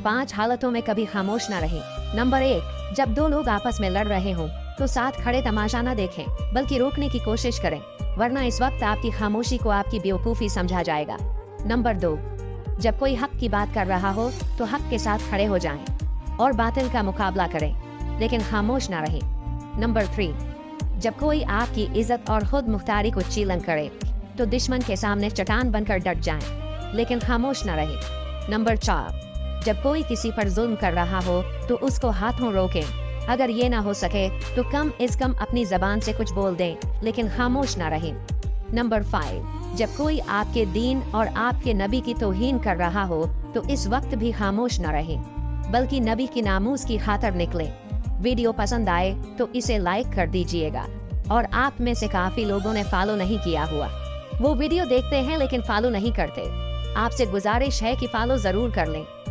5 हालतों में कभी खामोश ना रहें। नंबर 1, जब दो लोग आपस में लड़ रहे हों तो साथ खड़े तमाशा ना देखें, बल्कि रोकने की कोशिश करें, वरना इस वक्त आपकी खामोशी को आपकी बेवकूफ़ी समझा जाएगा। नंबर 2, जब कोई हक की बात कर रहा हो तो हक के साथ खड़े हो जाएं और बातिल का मुकाबला करें, लेकिन खामोश ना रहें। नंबर 3, जब कोई आपकी इज्जत और खुद मुख्तारी को चीलन करे तो दुश्मन के सामने चट्टान बनकर डट जाएं, लेकिन खामोश ना रहें। नंबर 4, जब कोई किसी पर जुल्म कर रहा हो तो उसको हाथों रोकें, अगर ये ना हो सके तो कम से कम अपनी जबान से कुछ बोल दें, लेकिन खामोश ना रहें। नंबर 5, जब कोई आपके दीन और आपके नबी की तौहीन कर रहा हो तो इस वक्त भी खामोश ना रहें, बल्कि नबी की नामूस की खातर निकलें। वीडियो पसंद आए तो इसे लाइक कर दीजिएगा, और आप में से काफ़ी लोगों ने फॉलो नहीं किया हुआ, वो वीडियो देखते हैं लेकिन फॉलो नहीं करते। आपसे गुजारिश है कि फॉलो ज़रूर कर लें।